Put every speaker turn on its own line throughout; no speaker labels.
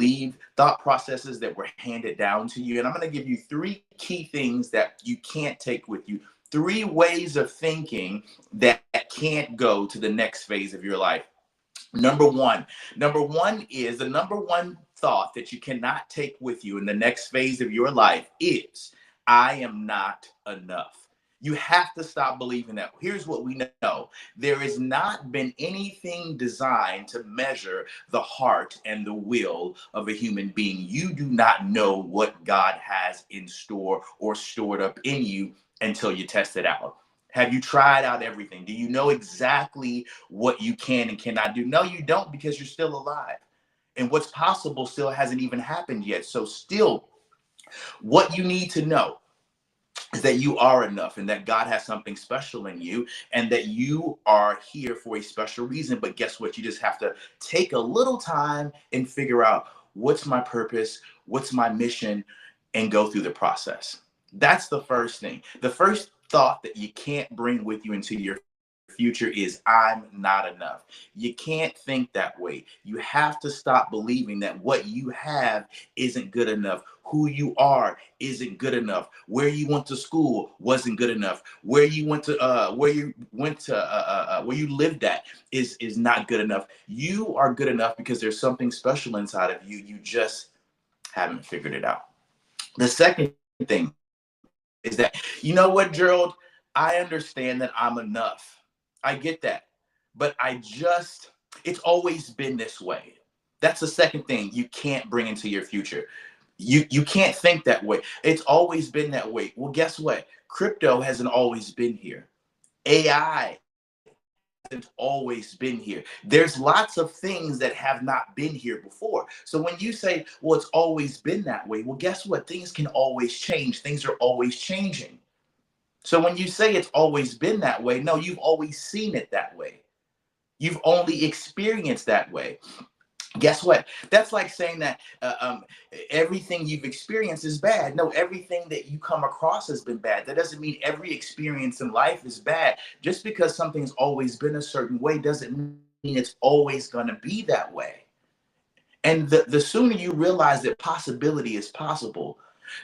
believe, thought processes that were handed down to you. And I'm going to give you three key things that you can't take with you, three ways of thinking that can't go to the next phase of your life. Number one is the number one thought that you cannot take with you in the next phase of your life is, I am not enough. You have to stop believing that. Here's what we know. There has not been anything designed to measure the heart and the will of a human being. You do not know what God has in store or stored up in you until you test it out. Have you tried out everything? Do you know exactly what you can and cannot do? No, you don't, because you're still alive. And what's possible still hasn't even happened yet. So still, what you need to know is that you are enough and that God has something special in you and that you are here for a special reason. But guess what? You just have to take a little time and figure out, what's my purpose? What's my mission? And go through the process. That's the first thing. The first thought that you can't bring with you into your future is, I'm not enough. You can't think that way. You have to stop believing that what you have isn't good enough. Who you are isn't good enough. Where you went to school wasn't good enough. Where you lived at is not good enough. You are good enough because there's something special inside of you. You just haven't figured it out. The second thing is that, you know what, Gerald? I understand that I'm enough. I get that. But it's always been this way. That's the second thing you can't bring into your future. You can't think that way. It's always been that way. Well, guess what? Crypto hasn't always been here. AI hasn't always been here. There's lots of things that have not been here before. So when you say, well, it's always been that way, well, guess what? Things can always change. Things are always changing. So when you say it's always been that way, no, you've always seen it that way. You've only experienced that way. Guess what? That's like saying that everything you've experienced is bad. No, everything that you come across has been bad. That doesn't mean every experience in life is bad. Just because something's always been a certain way doesn't mean it's always going to be that way. And the sooner you realize that possibility is possible,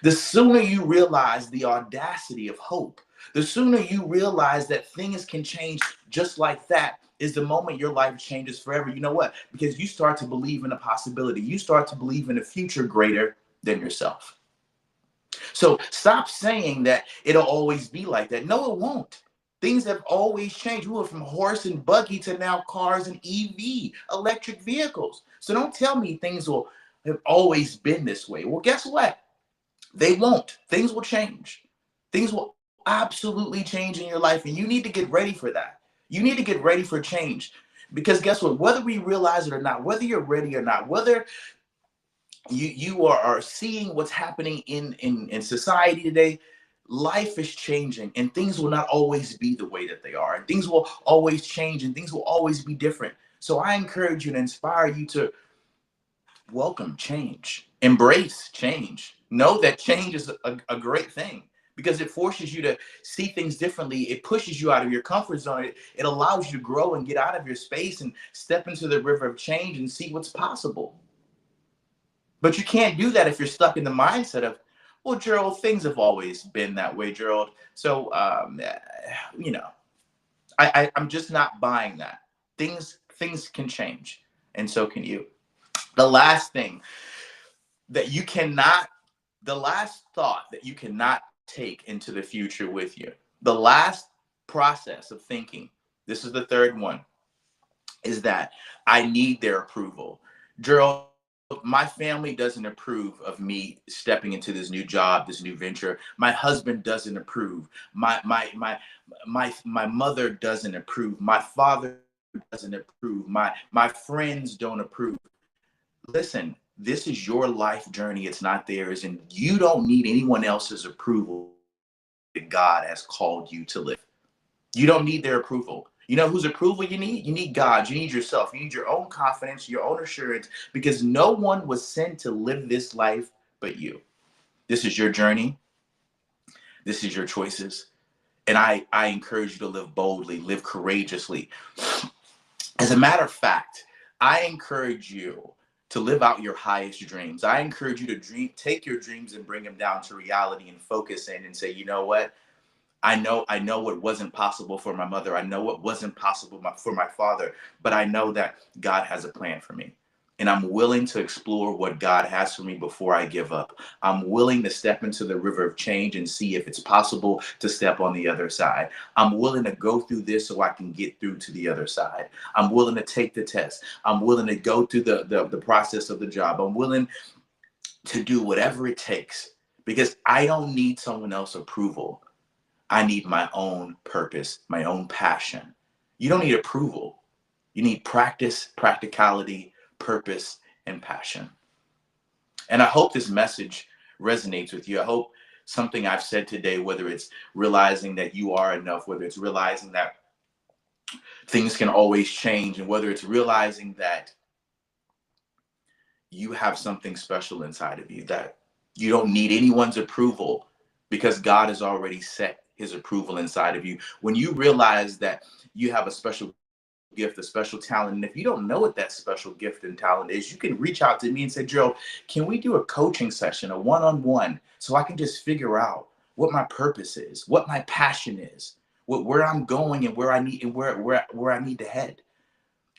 the sooner you realize the audacity of hope, the sooner you realize that things can change just like that, is the moment your life changes forever. You know what? Because you start to believe in a possibility. You start to believe in a future greater than yourself. So stop saying that it'll always be like that. No, it won't. Things have always changed. We went from horse and buggy to now cars and EV, electric vehicles. So don't tell me things will have always been this way. Well, guess what? They won't. Things will change. Things will absolutely change in your life, and you need to get ready for that. You need to get ready for change, because guess what? Whether we realize it or not, whether you're ready or not, whether you are seeing what's happening in society today, life is changing, and things will not always be the way that they are, and things will always change, and things will always be different. So I encourage you and inspire you to welcome change, embrace change, know that change is a great thing, because it forces you to see things differently. It pushes you out of your comfort zone. It allows you to grow and get out of your space and step into the river of change and see what's possible. But you can't do that if you're stuck in the mindset of, well, Gerald, things have always been that way, Gerald. So, you know, I'm just not buying that. Things can change, and so can you. The last thing that you cannot, the last thought that you cannot take into the future with you, the last process of thinking, this is the third one, is that I need their approval. Gerald, my family doesn't approve of me stepping into this new job, this new venture. My husband doesn't approve. My mother doesn't approve. My father doesn't approve. My friends don't approve. Listen, this is your life journey. It's not theirs, and you don't need anyone else's approval that God has called you to live. You don't need their approval. You know whose approval you need? You need God. You need yourself. You need your own confidence, your own assurance, because no one was sent to live this life but you. This is your journey. This is your choices. And I encourage you to live boldly, live courageously. As a matter of fact, I encourage you to live out your highest dreams. I encourage you to take your dreams and bring them down to reality and focus in and say, you know what? I know what wasn't possible for my mother. I know what wasn't possible for my father, but I know that God has a plan for me. And I'm willing to explore what God has for me before I give up. I'm willing to step into the river of change and see if it's possible to step on the other side. I'm willing to go through this so I can get through to the other side. I'm willing to take the test. I'm willing to go through the process of the job. I'm willing to do whatever it takes because I don't need someone else's approval. I need my own purpose, my own passion. You don't need approval. You need practice, practicality, purpose, and passion. And I hope this message resonates with you. I hope something I've said today, whether it's realizing that you are enough, whether it's realizing that things can always change, and whether it's realizing that you have something special inside of you, that you don't need anyone's approval because God has already set his approval inside of you. When you realize that you have a special gift, a special talent, and if you don't know what that special gift and talent is, you can reach out to me and say, Joe, can we do a coaching session, a one-on-one, so I can just figure out what my purpose is, what my passion is, where I'm going and where I need and where I need to head.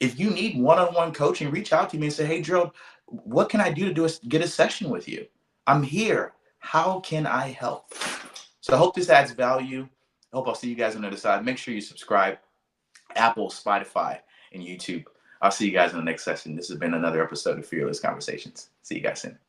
If you need one-on-one coaching, reach out to me and say, hey, Gerald, what can I do to get a session with you? I'm here. How can I help? So I hope this adds value. I hope I'll see you guys on the other side. Make sure you subscribe, Apple, Spotify, and YouTube. I'll see you guys in the next session. This has been another episode of Fearless Conversations. See you guys soon.